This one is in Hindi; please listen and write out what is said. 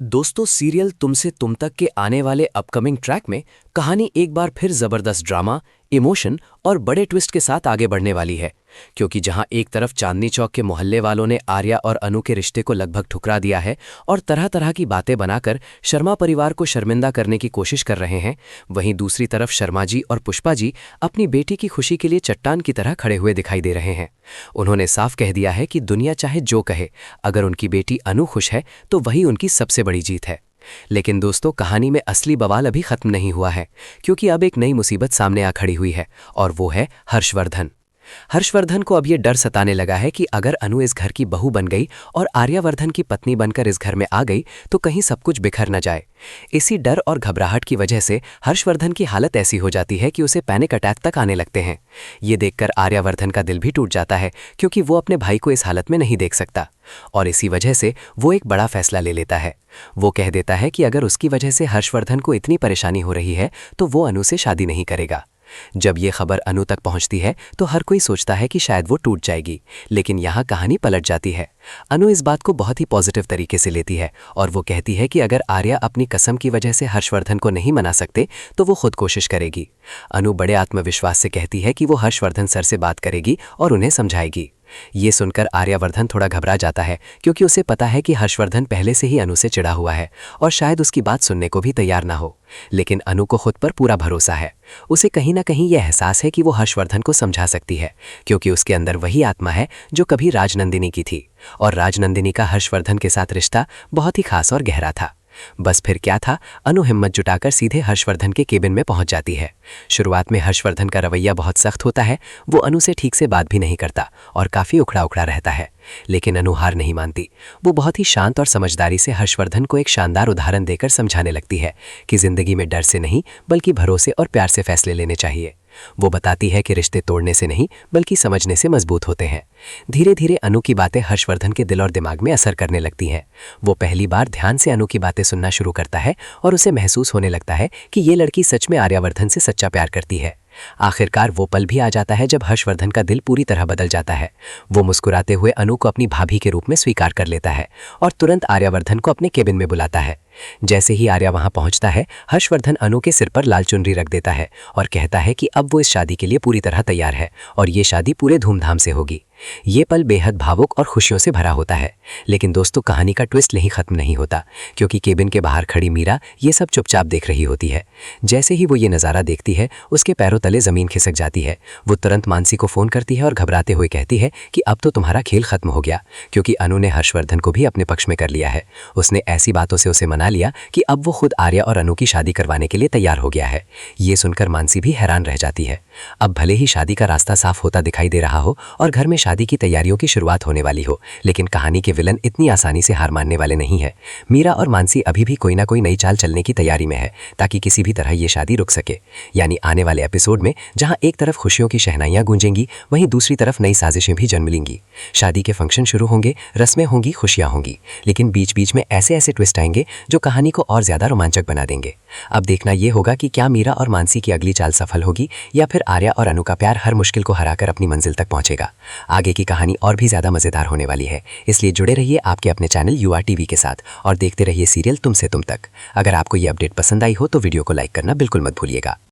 दोस्तों, सीरियल तुमसे तुम तक के आने वाले अपकमिंग ट्रैक में कहानी एक बार फिर जबरदस्त ड्रामा, इमोशन और बड़े ट्विस्ट के साथ आगे बढ़ने वाली है। क्योंकि जहां एक तरफ चांदनी चौक के मोहल्ले वालों ने आर्या और अनु के रिश्ते को लगभग ठुकरा दिया है और तरह तरह की बातें बनाकर शर्मा परिवार को शर्मिंदा करने की कोशिश कर रहे हैं, वहीं दूसरी तरफ शर्मा जी और पुष्पा जी अपनी बेटी की खुशी के लिए चट्टान की तरह खड़े हुए दिखाई दे रहे हैं। उन्होंने साफ कह दिया है कि दुनिया चाहे जो कहे, अगर उनकी बेटी अनु खुश है तो वही उनकी सबसे बड़ी जीत है। लेकिन दोस्तों, कहानी में असली बवाल अभी खत्म नहीं हुआ है, क्योंकि अब एक नई मुसीबत सामने आ खड़ी हुई है और वो है हर्षवर्धन। हर्षवर्धन को अब ये डर सताने लगा है कि अगर अनु इस घर की बहू बन गई और आर्यावर्धन की पत्नी बनकर इस घर में आ गई तो कहीं सब कुछ बिखर न जाए। इसी डर और घबराहट की वजह से हर्षवर्धन की हालत ऐसी हो जाती है कि उसे पैनिक अटैक तक आने लगते हैं। ये देखकर आर्यावर्धन का दिल भी टूट जाता है, क्योंकि वो अपने भाई को इस हालत में नहीं देख सकता और इसी वजह से वो एक बड़ा फैसला ले लेता है। वो कह देता है कि अगर उसकी वजह से हर्षवर्धन को इतनी परेशानी हो रही है तो वो अनु से शादी नहीं करेगा। जब ये खबर अनु तक पहुंचती है तो हर कोई सोचता है कि शायद वो टूट जाएगी, लेकिन यहाँ कहानी पलट जाती है। अनु इस बात को बहुत ही पॉजिटिव तरीके से लेती है और वो कहती है कि अगर आर्या अपनी कसम की वजह से हर्षवर्धन को नहीं मना सकते तो वो खुद कोशिश करेगी। अनु बड़े आत्मविश्वास से कहती है कि वो हर्षवर्धन सर से बात करेगी और उन्हें समझाएगी। ये सुनकर आर्यावर्धन थोड़ा घबरा जाता है, क्योंकि उसे पता है कि हर्षवर्धन पहले से ही अनु से चिढ़ा हुआ है और शायद उसकी बात सुनने को भी तैयार ना हो। लेकिन अनु को खुद पर पूरा भरोसा है। उसे कहीं ना कहीं यह एहसास है कि वो हर्षवर्धन को समझा सकती है, क्योंकि उसके अंदर वही आत्मा है जो कभी राजनंदिनी की थी और राजनंदिनी का हर्षवर्धन के साथ रिश्ता बहुत ही खास और गहरा था। बस फिर क्या था, अनु हिम्मत जुटाकर सीधे हर्षवर्धन के केबिन में पहुंच जाती है। शुरुआत में हर्षवर्धन का रवैया बहुत सख्त होता है। वो अनु से ठीक से बात भी नहीं करता और काफ़ी उखड़ा उखड़ा रहता है, लेकिन अनु हार नहीं मानती। वो बहुत ही शांत और समझदारी से हर्षवर्धन को एक शानदार उदाहरण देकर समझाने लगती है कि जिंदगी में डर से नहीं बल्कि भरोसे और प्यार से फैसले लेने चाहिए। वो बताती है कि रिश्ते तोड़ने से नहीं बल्कि समझने से मजबूत होते हैं। धीरे धीरे अनु की बातें हर्षवर्धन के दिल और दिमाग में असर करने लगती हैं। वो पहली बार ध्यान से अनु की बातें सुनना शुरू करता है और उसे महसूस होने लगता है कि ये लड़की सच में आर्यावर्धन से सच्चा प्यार करती है। आखिरकार वो पल भी आ जाता है जब हर्षवर्धन का दिल पूरी तरह बदल जाता है। वो मुस्कुराते हुए अनु को अपनी भाभी के रूप में स्वीकार कर लेता है और तुरंत आर्यावर्धन को अपने केबिन में बुलाता है। जैसे ही आर्या वहां पहुंचता है, हर्षवर्धन अनु के सिर पर लाल चुनरी रख देता है और कहता है कि अब वो इस शादी के लिए पूरी तरह तैयार है और ये शादी पूरे धूमधाम से होगी। ये पल बेहद भावुक और खुशियों से भरा होता है। लेकिन दोस्तों, कहानी का ट्विस्ट यहीं खत्म नहीं होता, क्योंकि केबिन के बाहर खड़ी मीरा ये सब चुपचाप देख रही होती है। जैसे ही वो ये नज़ारा देखती है, उसके पैरों तले ज़मीन खिसक जाती है। वो तुरंत मानसी को फ़ोन करती है और घबराते हुए कहती है कि अब तो तुम्हारा खेल खत्म हो गया, क्योंकि अनु ने हर्षवर्धन को भी अपने पक्ष में कर लिया है। उसने ऐसी बातों से उसे मना लिया कि अब वो खुद आर्या और अनु की शादी करवाने के लिए तैयार हो गया है। ये सुनकर मानसी भी हैरान रह जाती है। अब भले ही शादी का रास्ता साफ होता दिखाई दे रहा हो और घर में शादी की तैयारियों की शुरुआत होने वाली हो, लेकिन कहानी के विलन इतनी आसानी से हार मानने वाले नहीं है। मीरा और मानसी अभी भी कोई ना कोई नई चाल चलने की तैयारी में है, ताकि किसी भी तरह ये शादी रुक सके। यानी आने वाले एपिसोड में जहां एक तरफ खुशियों की शहनाइयां गूंजेंगी, वहीं दूसरी तरफ नई साजिशें भी जन्म लेंगी। शादी के फंक्शन शुरू होंगे, रस्में होंगी, खुशियां होंगी, लेकिन बीच बीच में ऐसे ऐसे ट्विस्ट आएंगे जो कहानी को और ज्यादा रोमांचक बना देंगे। अब देखना यह होगा कि क्या मीरा और मानसी की अगली चाल सफल होगी या फिर आर्या और अनु का प्यार हर मुश्किल को हराकर अपनी मंजिल तक पहुंचेगा। आगे की कहानी और भी ज्यादा मजेदार होने वाली है, इसलिए जुड़े रहिए आपके अपने चैनल यूआर टीवी के साथ और देखते रहिए सीरियल तुमसे तुम तक। अगर आपको ये अपडेट पसंद आई हो तो वीडियो को लाइक करना बिल्कुल मत भूलिएगा।